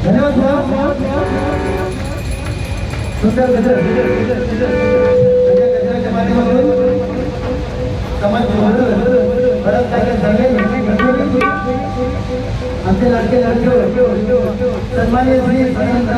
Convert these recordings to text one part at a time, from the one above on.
धन्यवाद सुंदर गजराच्या माध्यमातून समाज बरंच काही झाले आमचे लाडके सन्माननीय श्री यांचा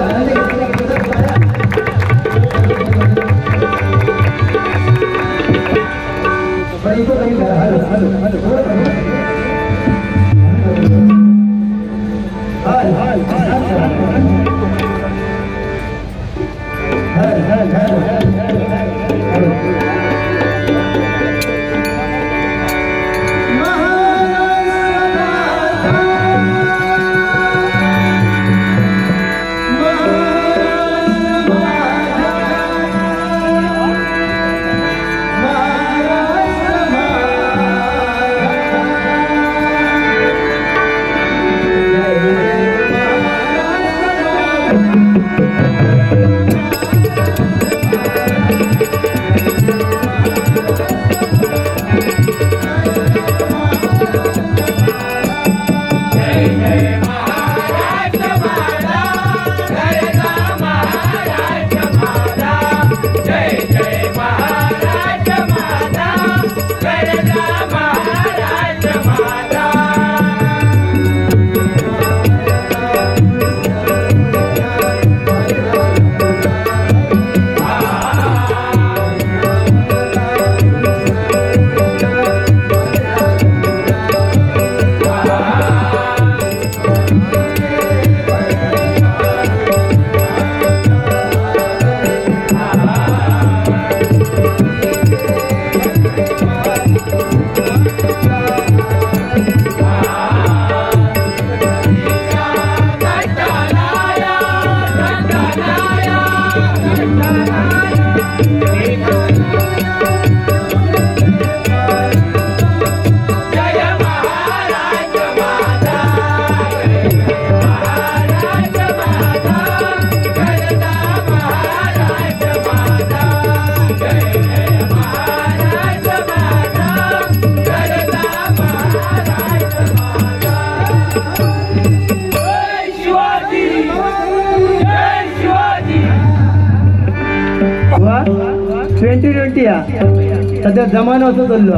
आनंद सध्या जमाना असं चाललो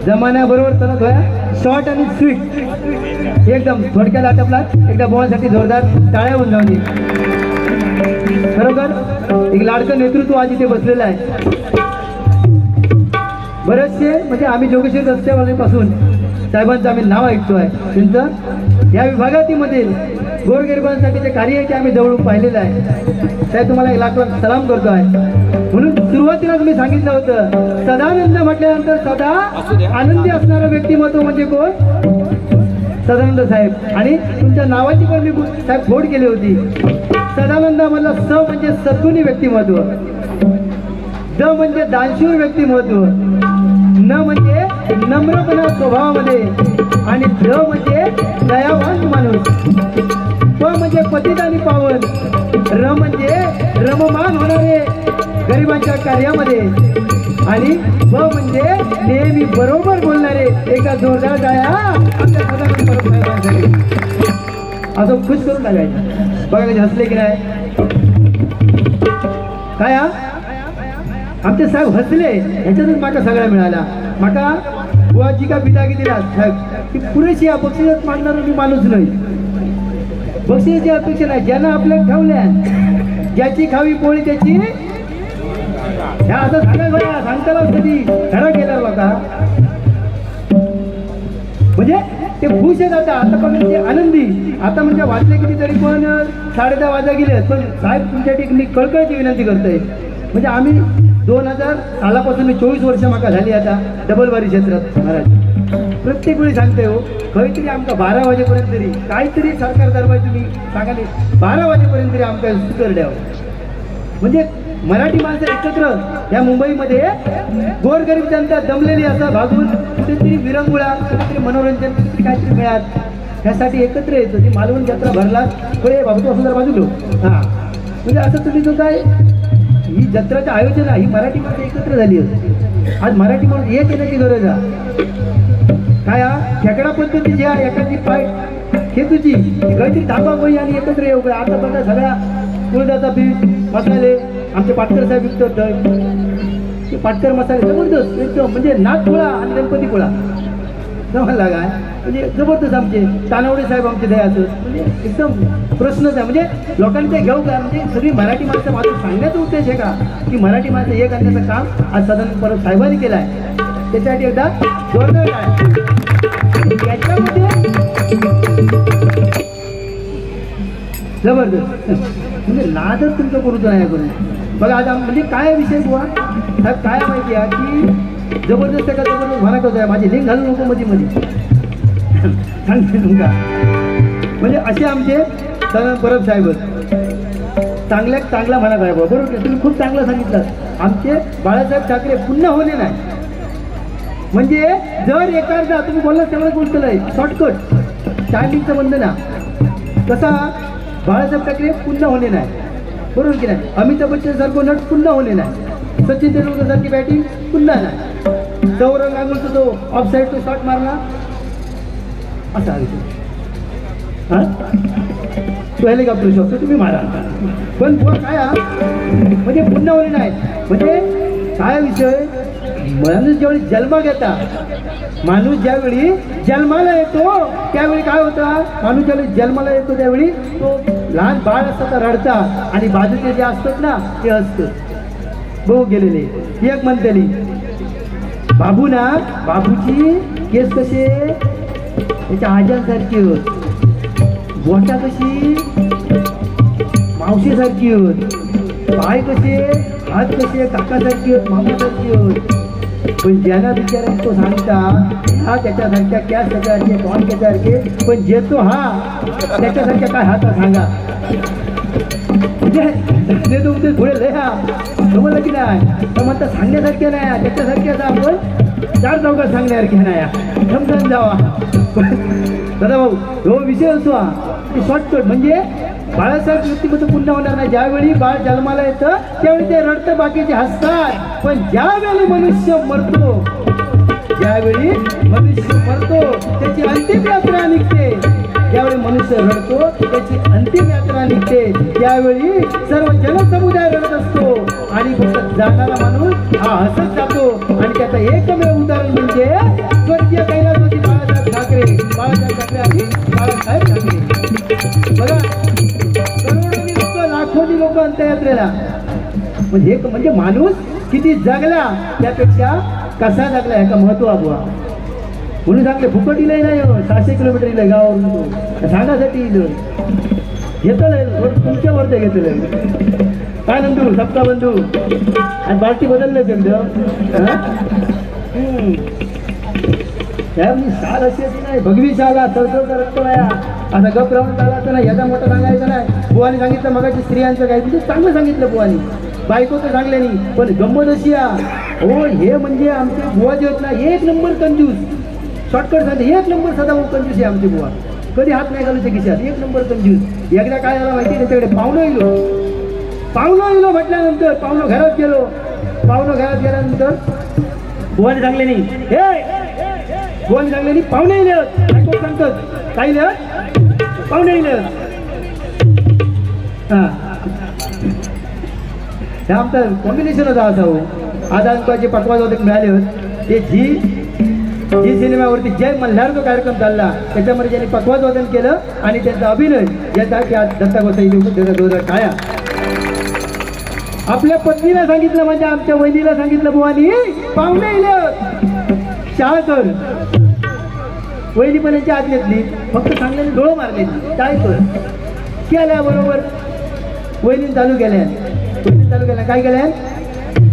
जमान्याबरोबर चालत होया शॉर्ट आणि स्वीट एकदम थोडक्यात आटपला एकदा बोलण्यासाठी जोरदार टाळ्या होऊन जाऊन खरोखर एक लाडकं नेतृत्व आज इथे बसलेलं आहे बरेचसे म्हणजे आम्ही जोगेश्वरी रस्त्यापासून साहेबांचं आम्ही नाव ऐकतोय त्यांचं या विभागातीमधील गोरगरिबांसाठीचे कार्य आहे ते आम्ही जवळून पाहिलेलं आहे त्या तुम्हाला एक लाख लाख सलाम करतो आहे म्हणून सुरुवातीला तुम्ही सांगितलं होतं सदानंद म्हटल्यानंतर सदा आनंदी असणारं व्यक्तिमत्व म्हणजे कोण सदानंद साहेब आणि तुमच्या नावाची पण मी साहेब फोड केली होती सदानंद मधला स म्हणजे सद्गुणी व्यक्तिमत्व द म्हणजे दानशूर व्यक्तिमत्व न म्हणजे नम्रपणा स्वभावामध्ये आणि द म्हणजे दयावान माणूस प म्हणजे पतित आणि पावन र म्हणजे रममान होणारे गरिबांच्या कार्यामध्ये आणि ब म्हणजे नेहमी बरोबर बोलणारे एका जोरदार टाळ्या आमच्या सदानंद परब साहेबांसाठी असं खुश करून टाकायचं बघा कधी हसले की नाही काय आमचे साहेब हसले ह्याच्यातच माका सगळा मिळाला माका बुवाची का पिता की दिला साहेब ती पुरेशी बक्षीस मागणार मी माणूस नाही बक्षीसाची अपेक्षा नाही ज्यांना आपल्या ठेवल्या ज्याची खावी पोळी त्याची ह्या असं सांगा सांगताना कधी धडा केला होता म्हणजे ते खुश आहेत आता पण म्हणजे आनंदी आता म्हणजे वाजले कितीतरी पण 10:30 वाजा गेले पण साहेब तुमच्यासाठी मी कळकळची विनंती करतोय म्हणजे आम्ही 2000 सालापासून मी 24 वर्ष माका झाली आता डबलबारी क्षेत्रात महाराज प्रत्येक वेळी सांगते हो काहीतरी आमका 12 वाजेपर्यंत तरी काहीतरी सरकार दरबार तुम्ही सांगाले 12 वाजेपर्यंत तरी आमका सुकर द्यावं म्हणजे मराठी माणसं एकत्र या मुंबईमध्ये गोरगरीब जनता दमलेली असं भागून कुठेतरी विरंगुळा कुठेतरी मनोरंजन काहीतरी मिळात ह्यासाठी एकत्र येतो ती मालवण जत्रा भरला पुढे बाबू असं जर बाजूलो हां म्हणजे असं तुम्ही जो काय ही जत्राचं आयोजन आहे ही मराठी माणसं एकत्र झाली होती आज मराठी माणूस एक येण्याची गरज आहे काय खेकडा पद्धतीची एखादी पाय खेतूची काहीतरी धाबा गोई आणि एकत्र येऊ काय. आता बघा सगळ्या कुळदाचा पीठ मसाले आमचे पाटकर साहेब विकतात. पाटकर मसाले जबरदस्त एकदम म्हणजे नाथ पोळा आणि गणपती पोळा जमाला काय म्हणजे जबरदस्त. आमचे तानावडे साहेब आमचे दयाचं म्हणजे एकदम प्रश्नच आहे. म्हणजे लोकांचे घेऊ का म्हणजे सगळी मराठी माणसं माझं सांगण्याचा उद्देश आहे का की मराठी माणसं एक आणण्याचं काम आज सदानंद परब साहेबांनी केलं आहे. त्याच्यासाठी एकदा जोरदार काय त्याच्यामध्ये जबरदस्त म्हणजे नादच तुमचं करूच नाही करून बघा. आता म्हणजे काय विषय बुवा साहेब काय माहिती आहे की जबरदस्त का जबरदस्त म्हणा कसं आहे माझी लिंक घालू नको मध्ये मध्ये सांगते तुमका. म्हणजे असे आमचे सदानंद परब साहेब चांगल्यात चांगला म्हणा साहेब बरोबर तुम्ही खूप चांगलं सांगितलं. आमचे बाळासाहेब ठाकरे पुन्हा होणे नाही म्हणजे जर एखादा तुम्ही बोलला तेवढं बोलतलं आहे शॉर्टकट टायमिंगचं बंद ना कसा बाळासाहेब ठाकरे पुन्हा होणे नाही बरोबर की नाही. अमिताभ बच्चन सारखं नट पुन्हा होणे नाही. सचिन तेंडुलकर सारखी बॅटिंग पुन्हा नाही. सौरव गांगुलीचा तो ऑफ साईड तो शॉट मारला असा हां तो हेलिकॉप्टर शॉट तुम्ही मारा पण काय म्हणजे पुन्हा होणे नाही. म्हणजे काय विषय माणूस ज्यावेळी जन्म घेता माणूस ज्यावेळी जन्माला येतो त्यावेळी काय होतं माणूस ज्यावेळी जन्माला येतो त्यावेळी तो लहान बाळ असतं तर रडता आणि बाजूचे जे असतात ना ते असतं बघू गेलेले. एक म्हणतेली बाबू ना बाबूची केस कसे त्याच्या आजांसारखी होत बोटा कशी मावशीसारखी होत पाय कसे हात कसे काकासारखी होत मामासारखी होत. पण ज्यांना बिचारा तो सांगता हा त्याच्यासारख्या कॅस त्याच्यासारखे टॉन त्याच्यासारखे पण जेतो हा त्याच्यासारख्या काय हात सांगा म्हणजे तुमचे थोडे लय हा समजलं की नाही तर म्हणता सांगण्यासारखे नाही त्याच्यासारखे आता आपण चार चौकात सांगण्यासारखे नाही समजून जावा. दादा भाऊ हो विषय असतो हा शॉर्टकट म्हणजे बाळासाहेब व्यक्तिमत्व पुन्हा होणार नाही. ज्यावेळी बाळ जन्माला येतं त्यावेळी ते रडतं बाकीचे हसतात पण ज्यावेळी मनुष्य मरतो ज्यावेळी मनुष्य मरतो त्याची अंतिम यात्रा निघते. ज्यावेळी मनुष्य रडतो त्याची अंतिम यात्रा निघते त्यावेळी सर्व जनसमुदाय रडत असतो आणि फक्त जाणारा माणूस हा हसत जातो. आणि त्याचं एकमेव उदाहरण म्हणजे स्वर्गीय कैलासवासी बाळासाहेब ठाकरे. बाळासाहेब ठाकरे आणि बाळासाहेब ठाकरे बघा करोडोनी लोक लाखोनी लोक अंत्ययात्रेला म्हणजे माणूस किती जगला त्यापेक्षा कसा जगला ह्याचा महत्व बुवा म्हणून सांगले फुकट इलंय नाही 600 किलोमीटर इलंय गावावरून सांगासाठी इलं घेतलंय तुमच्यावर ते घेतलंय काय बंधू सप्ता बंधू आणि पार्टी बदललं एकदम साल अशी नाही भगवी शाला चळचळचा रक्त वाया असा गप राहून चालायचं नाही याचा मोठा सांगायचं नाही. बुवानी सांगितलं मगाची स्त्रियांचं काय म्हणजे चांगलं सांगितलं बुवानी बायको तर सांगले नाही पण गंमत अशी हो हे म्हणजे आमचे बुवा जे होत ना एक नंबर कंजूस शॉर्टकट सांगते एक नंबर सदा कंजूस आहे आमची बुवा कधी हात नाही घालूच्या खिशात एक नंबर कंजूस. एकदा काय झालं माहिती त्याच्याकडे पाहुणं येलो म्हटल्यानंतर पाहुणं घरात गेल्यानंतर बुवाने सांगले नाही बुवाने सांगले नाही पाहुणे येले सांगतात काय पाहुणे येले हा हे आमचं कॉम्बिनेशन होता असा हो. आज आमचे पटवाज होते मिळाले होते ते जी सिनेमावरती जय मल्हार जो कार्यक्रम चालला त्याच्यामध्ये त्यांनी पटवाज वादन केलं आणि त्यांचा अभिनय यासाठी आज दत्ता गोसाई देऊ काया आपल्या पत्नीला सांगितलं म्हणजे आमच्या वहिनीला सांगितलं बुवानी पाहुणे येले शाळा कर वहिनी पण यांची आत घेतली फक्त चांगल्याने डोळं मारले काय कर केल्याबरोबर वहिनी चालू केल्या काय केल्या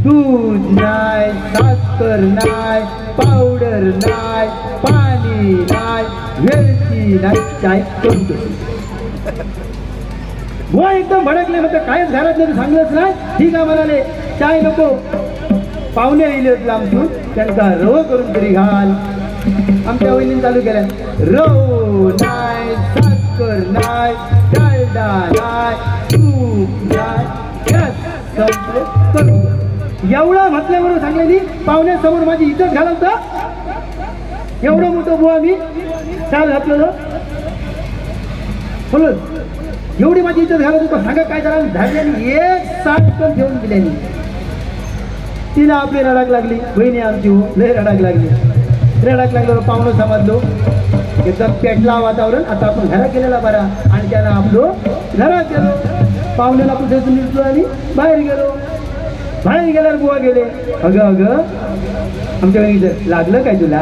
दूध नाही साखर नाही पावडर नाही पाणी नाही वेलची नाही चाय करतो बुवा एकदम भडकले म्हणतो कायच घरात नाही सांगलंच नाही ठीक आहे म्हणाले चाय नको पाहुणे येईल लांबून त्यांचा रव करून तरी घाल. आमच्या वहिनीने चालू केल्या रव नाही साखर नाही डालडा नाही तूप नाही एवढं म्हटल्याबरोबर सांगलेली पाहुण्यासमोर माझी इज्जत घालवतं एवढं मोठं बुवा मी चाल घातलेलं बोल एवढी माझी इज्जत घालत होतो सांगा काय झालं धाडल्याने एक 60 टन घेऊन दिल्याने तिला आपली रडाक लागली बहिणी आमची हो लय रडाक लागली रडाक लागलो पाहुणं समजलो एकदम पेटला वातावरण आता आपण घरात गेलेला बरा आणि त्यानं आपलो घरात गेलो पाहुण्याला पुढे निघलो आणि बाहेर गेल्यावर बुवा गेले अगं आमच्या बहिणीचं लागलं काय तुला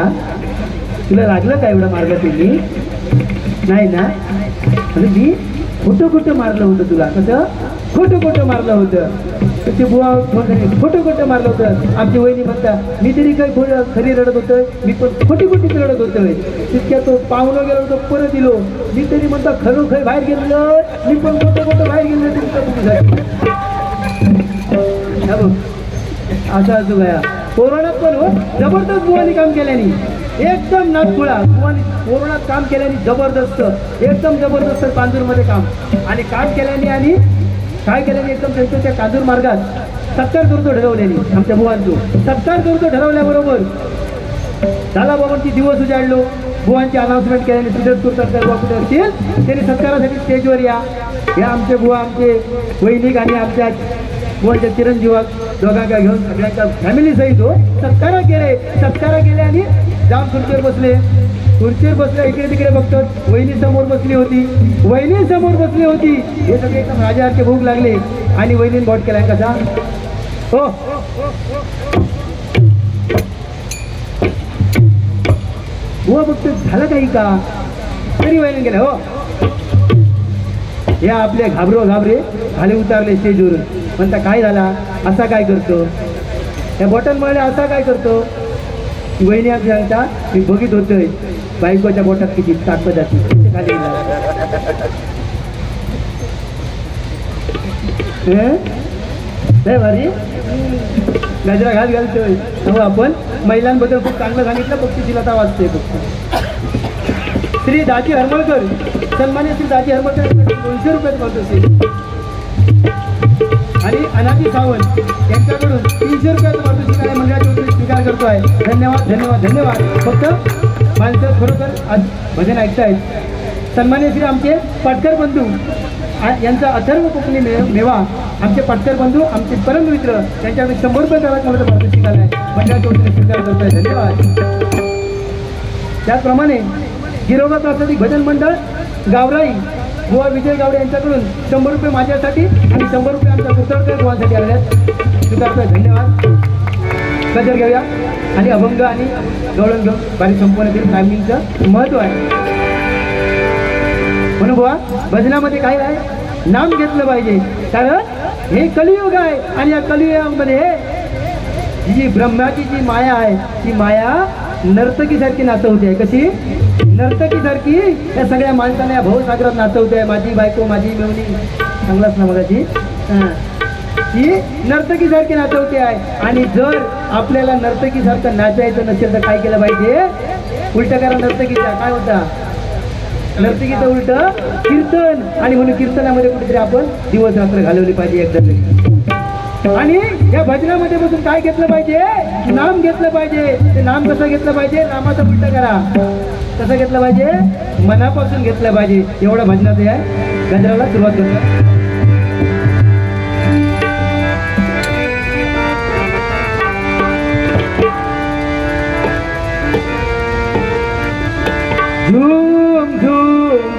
लागलं काय एवढं मार्ग तुम्ही नाही ना म्हणजे मी खोटं मारलं होतं तुला कसं खोटं मारलं होतं ते बुवा खोटं मारलं होतं आमची वहिनी म्हणता मी तरी काही खरी रडत होतं मी पण खोटी रडत होतं तितक्या तो पाहुणं गेलो होतो परत दिलो मी तरी म्हणता खरोखर बाहेर गेलो मी पण खोटं बाहेर गेलो असं गया कोरोनात पण हो जबरदस्त बुवानी काम केल्याने एकदम नागपुळा बुवानी कोरोनात काम केल्याने जबरदस्त एकदम जबरदस्त कांजूरमध्ये काम आणि काम केल्याने आणि काय केल्याने एकदम त्यांच्या त्या कांजूर मार्गात सत्कार करतो ठरवल्याने आमच्या बुवांचं सत्कार करतो ठरवल्याबरोबर झाला बाबांची दिवस उजाडलो बुवांची अनाउन्समेंट केल्याने तिथेच सत्कार बुवा कुठे असतील त्यांनी सत्कारासाठी स्टेजवर या हे आमचे बुवा आमचे वैनिक आणि आमच्या बुवांच्या चिरंजीवाक दोघांका घेऊन सगळ्यांच्या फॅमिली सहित हो सत्कार केले आणि जाऊन खुर्चीवर बसले इकडे तिकडे बघतात वहिनी समोर बसली होती हे सगळे एकदम राजासारखे भूक लागले आणि वहिनीने बॉट केलाय कसा हो बुवा बघतो झालं काही का तरी वहिनी गेल्या हो या आपल्या घाबरे खाली उतारले स्टेजवरून म्हणता काय झाला असा काय करतो या बॉटल मळल्या असा काय करतो वहिनी आमची सांगता मी बघित होतोय बायकोच्या बोटात किती ताकद असते खाली भारी गजरा घालतोय हो आपण महिलांबद्दल खूप चांगलं सांगितलं फक्त तिला तर वाचतोय फक्त श्री दाजी हरमळकर सन्मान्य श्री दाजी हरमळकर 200 रुपयात मारतो आणि अनाजी सावंत यांच्याकडून 300 रुपयाचं मार्गदर्शन मंडळाच्या स्वीकार करतोय धन्यवाद फक्त माणसं खरोखर आज भजन ऐकतायत सन्मान्य श्री आमचे पाटकर बंधू यांचा अथर्व कोकणी मेवा आमचे पाटकर बंधू आमचे परम मित्र त्यांच्याकडे 100 रुपये करायला मला मार्गदर्शन आहे मंडळाच्या वतीने स्वीकार करतोय धन्यवाद त्याचप्रमाणे गिरोबा प्रासादिक भजन मंडळ गावराई बुवा विजय गावडे यांच्याकडून 100 रुपये माझ्यासाठी आणि 100 रुपये आमच्या कुतळकर बुवांसाठी आलेत स्वीकारतोय धन्यवाद गजर घेऊया आणि अभंग आणि गवळण घेऊन बारी संपवण्यातील टायमिंगचं महत्व आहे म्हणून बुवा भजनामध्ये काय आहे नाम घेतलं पाहिजे कारण हे कलियुग आहे आणि या कलियुगामध्ये जी ब्रह्माची जी माया आहे ती माया नर्तकीसारखी नाचवते आहे कशी नर्तकीसारखी या सगळ्या माणसांना या भाऊसागरात नाचवते आहे माझी बायको माझी मेवणी चांगलाच ना मगाची ही नर्तकीसारखी नाचवते आहे आणि जर आपल्याला नर्तकीसारखं नाचायचं नसेल तर काय केलं पाहिजे उलट करा नर्तकीचा काय होता नर्तकीचं उलट कीर्तन आणि म्हणून कीर्तनामध्ये कुठेतरी आपण दिवस रात्र घालवली पाहिजे एकदा तरी आणि या भजनामध्ये बसून काय घेतलं पाहिजे नाम घेतलं पाहिजे ते नाम कसं घेतलं पाहिजे नामाचं उलट करा कसं घेतलं पाहिजे मनापासून घेतलं पाहिजे एवढं भजनाचं आहे गजराला सुरुवात करतो zoom zoom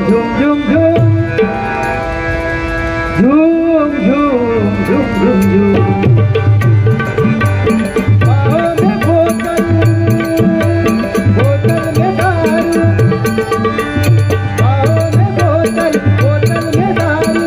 zoom zoom zoom zoom zoom zoom zoom बोतल में दारू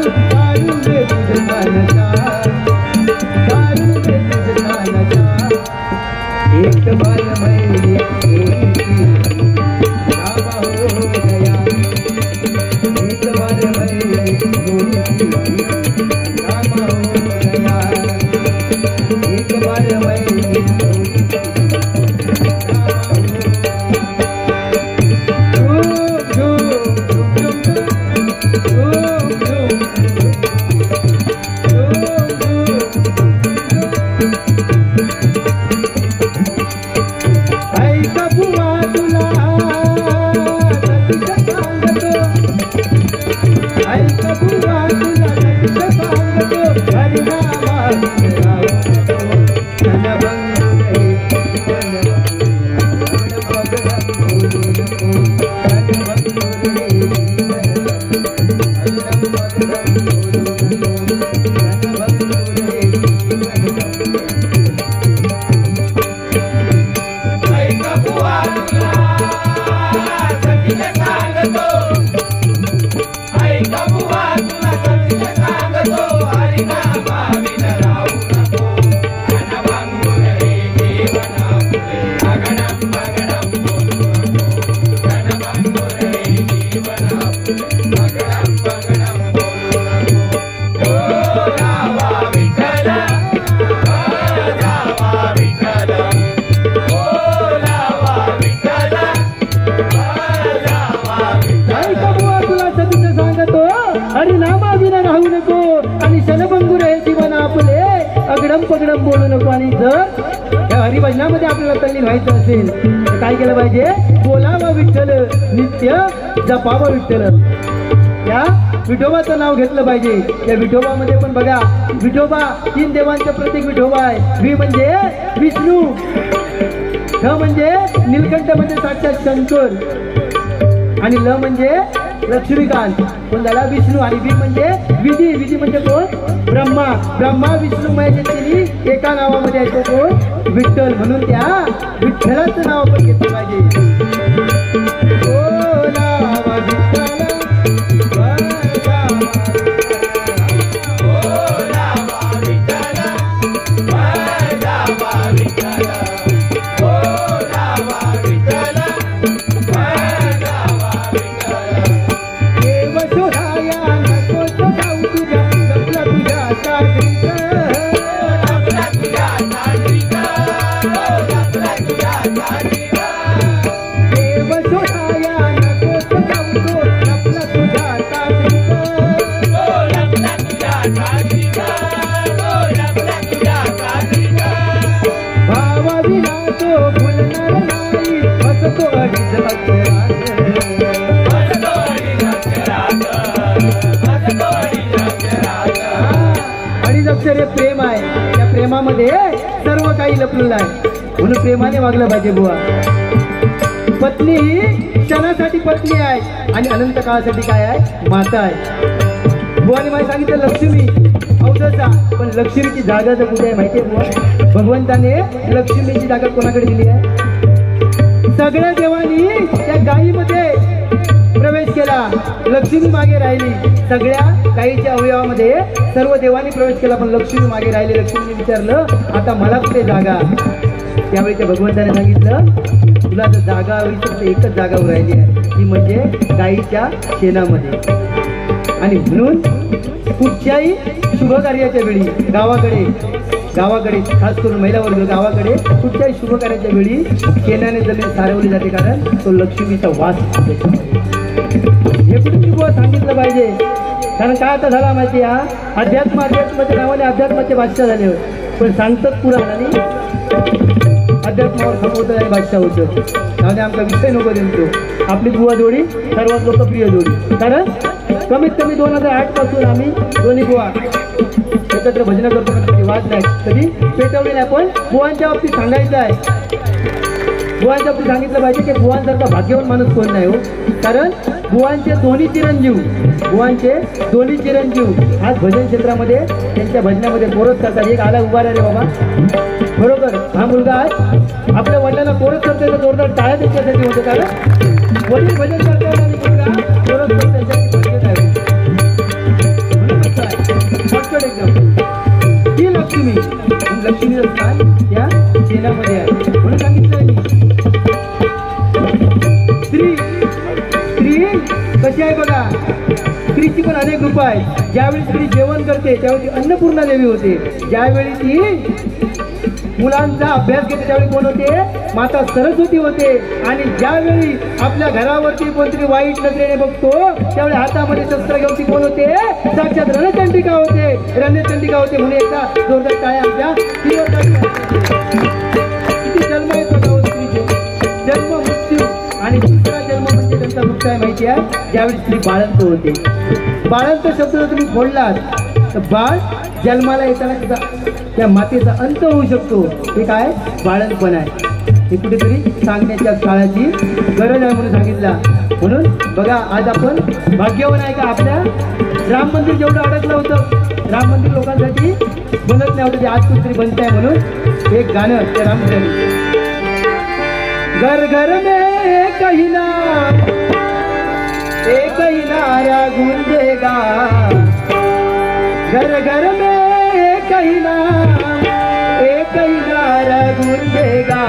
पगडम बोलू नको. आणि जर या हरिभजनामध्ये आपल्याला तल्लीन व्हायचं असेल तर काय केलं पाहिजे? बोलावा विठ्ठल नित्य जपावा विठ्ठल. या विठोबाचं नाव घेतलं पाहिजे. या विठोबामध्ये पण बघा, विठोबा 3 देवांचं प्रतीक विठोबा आहे. वि म्हणजे विष्णू, ठ म्हणजे नीलकंठ म्हणजे साक्षात शंकर, आणि ल म्हणजे लक्ष्मीकांत कोण झाला? विष्णू. आणि वि म्हणजे विधी, विधी म्हणजे कोण? ब्रह्मा. ब्रह्मा विष्णू महेश तिन्ही एका नावामध्ये आहे, तो कोण? विठ्ठल. म्हणून त्या विठ्ठलाचं नाव आपण घेतलं पाहिजे. प्रेम आहे. त्या प्रेमामध्ये सर्व काही लपलेलं आहे. म्हणून प्रेमाने वागलं पाहिजे बुवा. पत्नी ही क्षणासाठी पत्नी आहे आणि अनंत काळासाठी काय आहे? माता आहे. बुवाने मला सांगितलं लक्ष्मी अवधसा, पण लक्ष्मीची जागा जर कुठे आहे माहिती आहे बुवा? भगवंताने लक्ष्मीची जागा कोणाकडे दिली आहे? सगळ्या देवांनी त्या गायीमध्ये प्रवेश केला, लक्ष्मी मागे राहिली. सगळ्या गायीच्या अवयवामध्ये सर्व देवांनी प्रवेश केला, पण लक्ष्मी मागे राहिली. लक्ष्मीने विचारलं आता मला कुठे जागा? त्यावेळी त्या भगवंताने सांगितलं तुला जर जागा हवी तर एकच जागा राहिली आहे, ती म्हणजे गायीच्या शेणामध्ये. आणि म्हणून कुठच्याही शुभ कार्याच्या वेळी गावाकडे खास करून महिला वर्ग गावाकडे कुठच्याही शुभ कार्याच्या वेळी शेणाने जमीन सारवली जाते, कारण तो लक्ष्मीचा वास. हे कुठे बुवा सांगितलं पाहिजे. कारण काय आता झाला माहिती आहे? अध्यात्माच्या नावाने अध्यात्माचे भाष्य झाले होते, पण सांगतात पुराण आणि अध्यात्मावर होतं आणि भाष्य होतं. त्यामुळे आमचा विषय नको देतो. आपली बुवा जोडी सर्वात लोकप्रिय जोडी. कारण कमीत कमी 2008 पासून आम्ही दोन्ही बुवा एकत्र भजन करतो. कधी वाद नाही, कधी पेटवली नाही. पण बुवांच्या बाबतीत सांगायचं आहे, बुवांच्या बाबतीत सांगितलं पाहिजे की बुवांसारखा भाग्यवान माणूस कोण नाही हो. कारण बुवांचे दोन्ही चिरंजीव आज भजन क्षेत्रामध्ये त्यांच्या भजनामध्ये कोरस करतात. एक आला उभा रे बाबा, बरोबर हा मुलगा आज आपल्या वडिलांना कोरस करतोय तर जोरदार टाळ्या त्याच्यासाठी होते. कारण वडील भजन करतात आणि मुलगा कोरस करतो, त्याच्यासाठी भजन आहे. एकदम ही लक्ष्मीचं स्थान त्या शेणामध्ये आहे. म्हणून सांगितलं स्त्री कशी आहे बघा. स्त्रीची पण अनेक रूप आहेत. ज्यावेळी स्त्री जेवण करते त्यावेळी अन्नपूर्णा देवी होते. ज्यावेळी ती मुलांचा अभ्यास घेते त्यावेळी कोण होते? माता सरस्वती होते. आणि ज्यावेळी आपल्या घरावरती कोणतरी वाईट नजरेने बघतो त्यावेळी हातामध्ये शस्त्र घेऊन ती कोण होते? साक्षात रणचंडिका होते. म्हणून एकदा जोरदार काय आमच्या किती जन्म येतो स्त्रीचे, जन्म मृत्यू. आणि दुसरा जन्म म्हणजे त्यांचा मुक्त आहे माहिती आहे? ज्यावेळी स्त्री बाळंत होते. बाळंत शब्द जर तुम्ही बोललात तर बाळ जन्माला येताना त्या मातेचा अंत होऊ शकतो. हे काय? बाळंतपण आहे. हे कुठेतरी सांगण्याच्या काळाची गरज आहे म्हणून सांगितला. म्हणून बघा आज आपण भाग्यवान आहे का? आपल्या राम मंदिर जेवढं अडकलं होतं, राम मंदिर लोकांसाठी बनत नाही होतं, ते आज कुठेतरी बनत आहे. म्हणून एक गाणं त्या रामचंद्र घर घर में कहीं ना एक ही नारा गूंजेगा, घर घर में एक ही नारा गूंजेगा,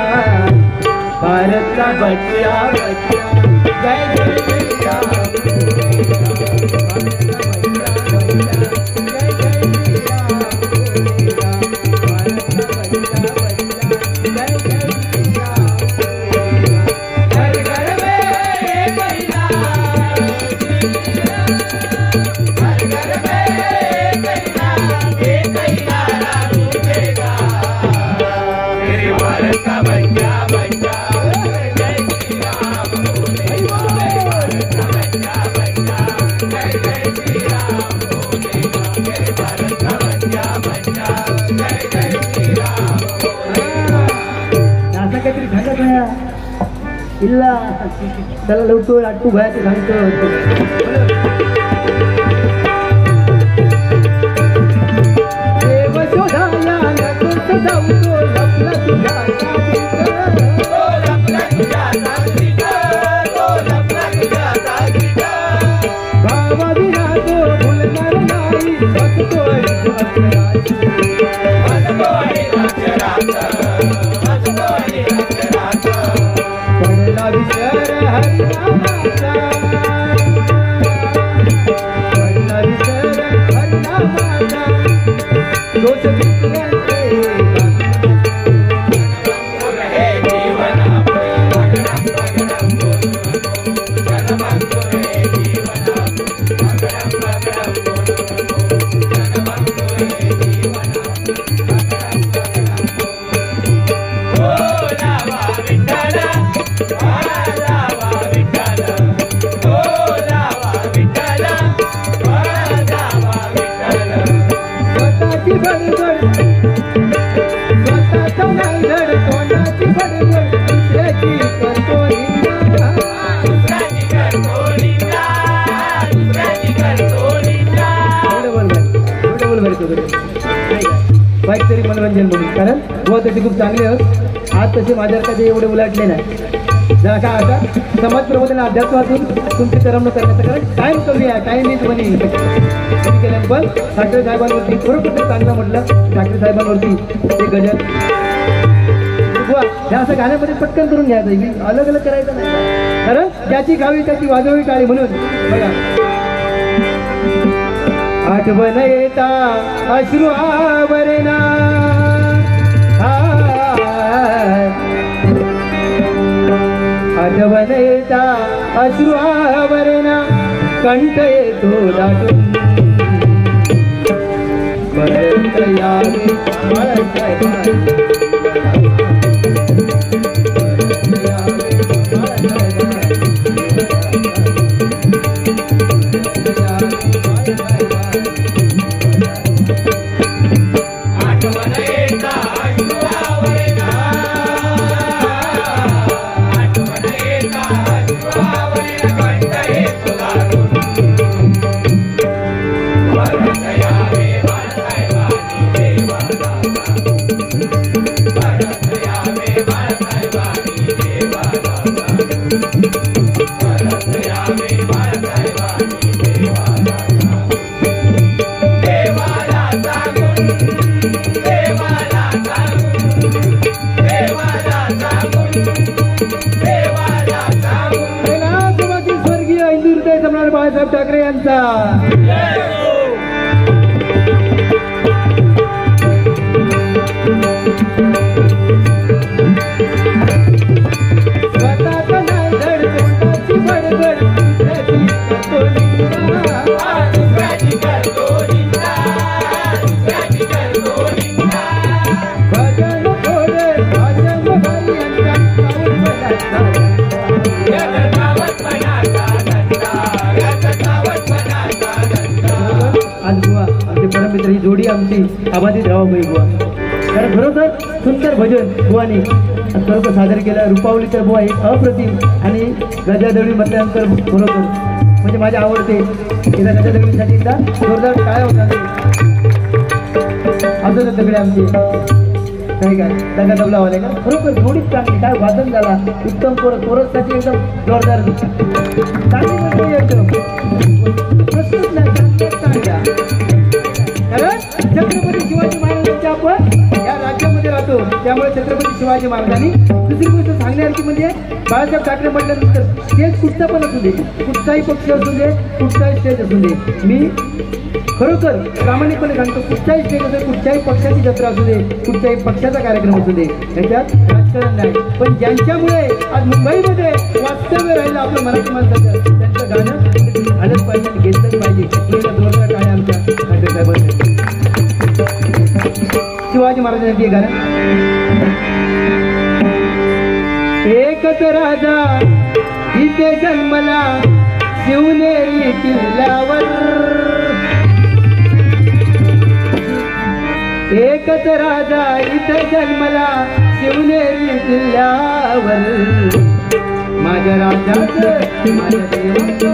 भारत का बच्चा बच्चा जय जय श्री राम। इल्ला त्याला लवतो आटू भयाचे सांगतो देव शोधाया नको सजावतो लपला तुझ्या भावा विना तो भुलणार नाही पडला विचार हरिनामाचा, पडला विचार हरिनामाचा, दोष दुसऱ्याचे वाईट तरी मनोरंजन म्हणून, कारण बुवा तसे खूप चांगले आहोत. आज तसे माझ्या कधी एवढे उलटले नाही. जरा काय आता समाज प्रबोधन अध्यात्मातून तुमची करमणूक करण्याचं, कारण टाइम कमी आहे, टाइम इज मनी केलं. पण ठाकरे साहेबांवरती खरोखर चांगलं म्हटलं. ठाकरे साहेबांवरती ते गजल बुवा हे असं गाण्यामध्ये पटकन करून घ्यायचं की अलग अलग करायचं नाही, कारण ज्याची गावी त्याची वाजवी टाळी. म्हणून बघा आठवण येता अश्रू आवरेना, आठवण येता अश्रू आवरेना, कंठ येतो दाटून परत यावे बाळासाहेब ठाकरे यांचा. परममित्र ही जोडी आमची अबाधित राहावी बुवा. कारण खरोखर सुंदर भजन बुवानी सर्व सादर केलं. रुपावली तर बुवा एक अप्रतिम, आणि गजादळी म्हटल्यानंतर खरोखर म्हणजे माझे आवडते. तिला गजादळीसाठी जोरदार काय होता असं सगळे आमचे. काय काय दगा दबला वाले का खरोखर थोडीच चांगली काय वादन झाला उत्तम कोरससाठी एकदम जोरदार चांगली म्हणजे एकदम प्रस्तुत नाही चांगल्या कारण छत्रपती शिवाजी महाराजांच्या आपण या राज्यामध्ये राहतो त्यामुळे छत्रपती शिवाजी महाराजांनी दुसरी गोष्ट सांगण्यासारखी म्हणजे बाळासाहेब ठाकरे म्हटल्यानंतर स्टेज कुठचा पण असू दे कुठचाही पक्ष असू दे कुठचाही स्टेज असू दे मी खरोखर प्रामाणिकपणे सांगतो कुठच्याही स्टेज असू दे कुठच्याही पक्षाची जत्रा असू दे कुठच्याही पक्षाचा कार्यक्रम असू दे याच्यात राजकारण नाही पण ज्यांच्यामुळे आज मुंबईमध्ये वास्तव्य राहिलं आपलं मराठी माणसाचं त्यांचं गाणं झालंच पाहिजे घेतलंच पाहिजे जोरदार काय आमच्या ठाकरे साहेबांचं शिवाजी महाराजांसाठी गाणं एकच राजा इथे जन्मला शिवनेरी किल्ल्यावर एकच राजा इथे जन्मला शिवनेरी किल्ल्यावर माझ्या राजाचं माझ्या देवाचं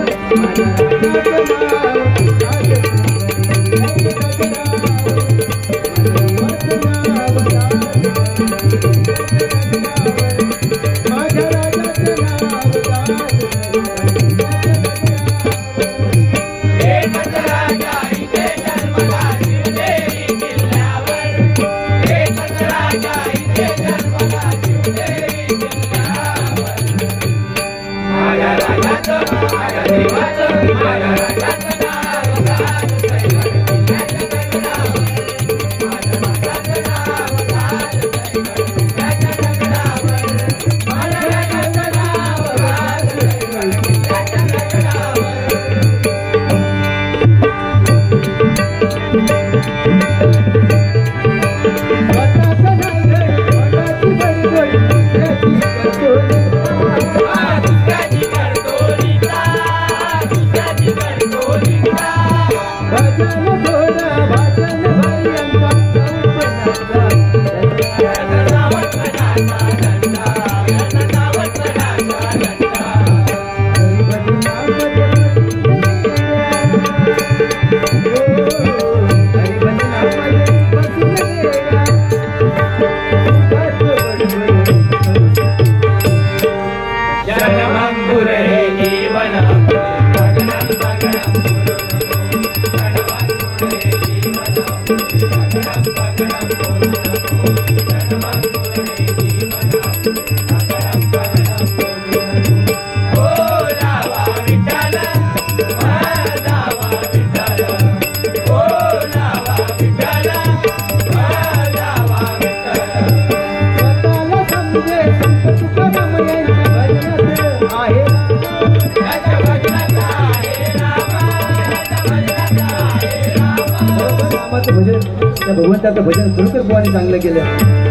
भगवंताचं भजन खरोखर बुवाने चांगलं केलं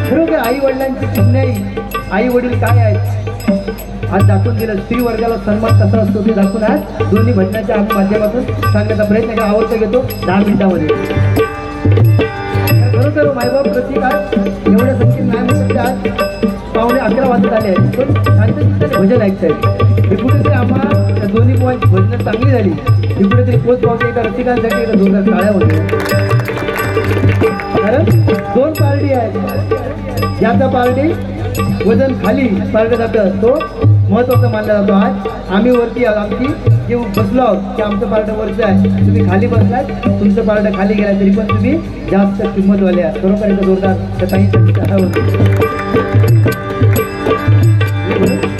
खरोखर आई वडिलांची पुण्याई आई वडील काय आहेत आज दाखवून दिलं स्त्री वर्गाला सन्मान कसा असतो ते दाखवून आज दोन्ही भजनाच्या आम्ही माध्यमातून सांगण्याचा प्रयत्न केला आवडतं घेतो 10 मिनिटांमध्ये खरोखर मायबाप प्रतीक आज एवढ्या संख्येत नाही म्हणून आज 11:15 वाजत आले आहेत पण शांतचित्ताने भजन ऐकतायत हे कुठेतरी आम्हाला त्या दोन्ही बुवांची भजनं चांगली झाली ही कुठेतरी पोच पावते एका रसिकांसाठी एका जोरदार टाळ्या होत्या कारण 2 पार्टी आहेत ज्याचा पार्टी वजन खाली पार्ट जातं तो महत्वाचा मानला जातो आज आम्ही वरती आमची जे बसलो आहोत की आमचं पार्ट वरचं आहे तुम्ही खाली बसलात तुमचं पार्ट खाली गेला तरी पण तुम्ही जास्त किंमतवाले आहात बरोबर एका जोरदार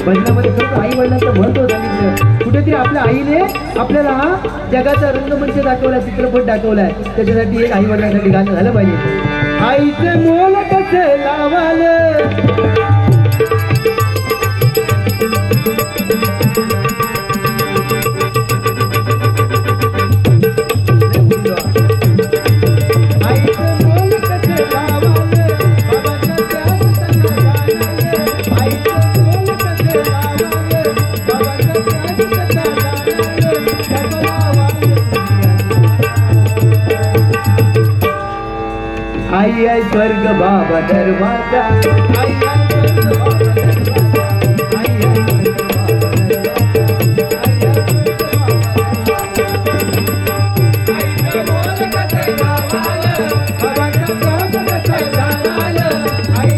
भजनामध्ये खरंच आई वडिलांचं महत्व सांगितलं कुठेतरी आपल्या आईने आपल्याला हा जगाचा रंगमंच दाखवला चित्रपट दाखवलाय त्याच्यासाठी एक आई वडिलांसाठी गाणं झालं पाहिजे आईचे मोल कसे लावाले आई आई स्वर्ग बाबा दरवाजा आई आई स्वर्ग बाबा दरवाजा आई आई स्वर्ग बाबा दरवाजा आई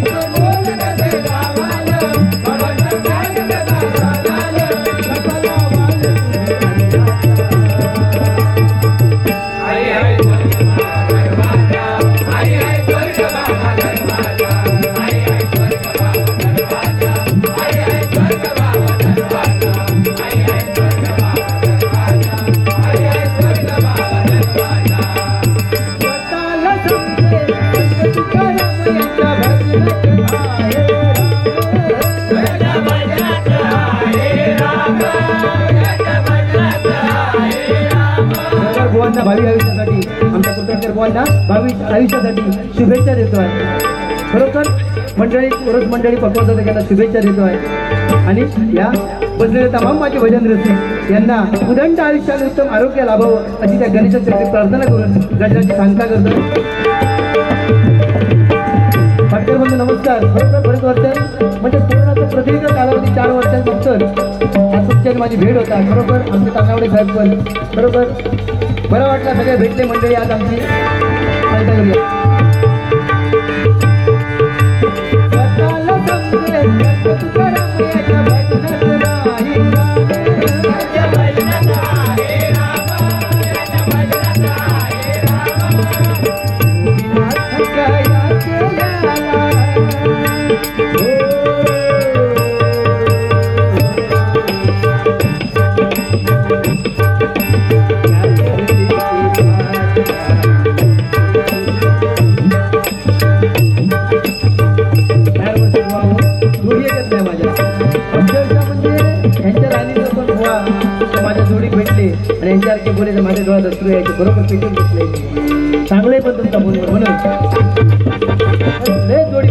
सर्वांना भावी आयुष्यासाठी, आमच्या कुटुंब सर्वांना भावी आयुष्यासाठी शुभेच्छा देतो आहे. खरोखर मंडळी पुरुष मंडळी पकवतात त्यांना शुभेच्छा देतो आहे. आणि या बसलेले तमाम माझे भजन रसिक यांना उदंड आयुष्यात उत्तम आरोग्य लाभावं अशी त्या गणेशाची प्रार्थना करून गणेशाची सांगता करतो. पाटकर बंधू नमस्कार. खरोखर बरेच वर्ष म्हणजे पूर्ण प्रदीर्घ कालावधी 4 वर्षांनंतर आज तुमच्यात माझी भेट होता. खरोखर आमचे तानावडे साहेब पण खरोखर बरं वाटलं. सगळे भेटले मंडळी आज आमची सांगता करूया. आणि यांच्यासारखे बोले तर माझ्या डोळ्यात अश्रू यायचे. बरोबर पेटून घेतले चांगले पण तुमचा बोलवर म्हणून लय जोडी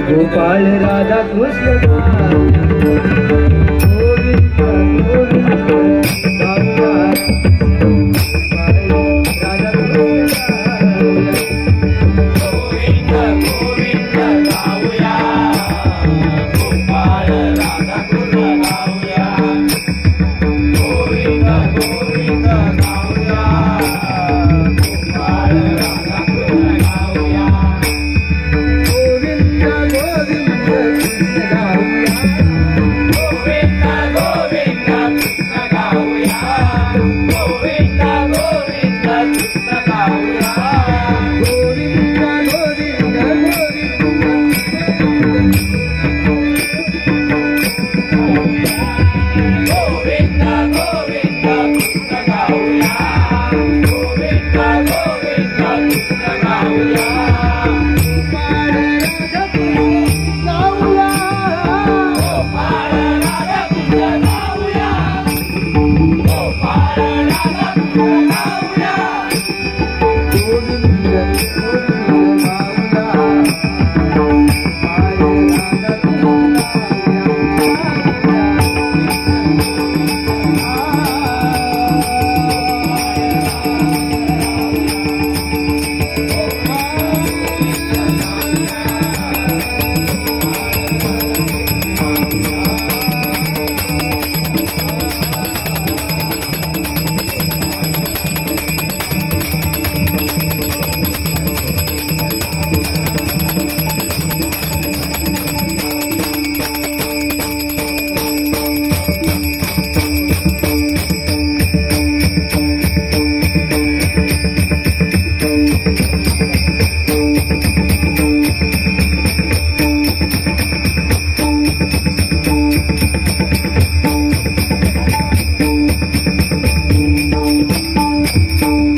गोपाळ राधा कृष्ण गाऊया. आहे.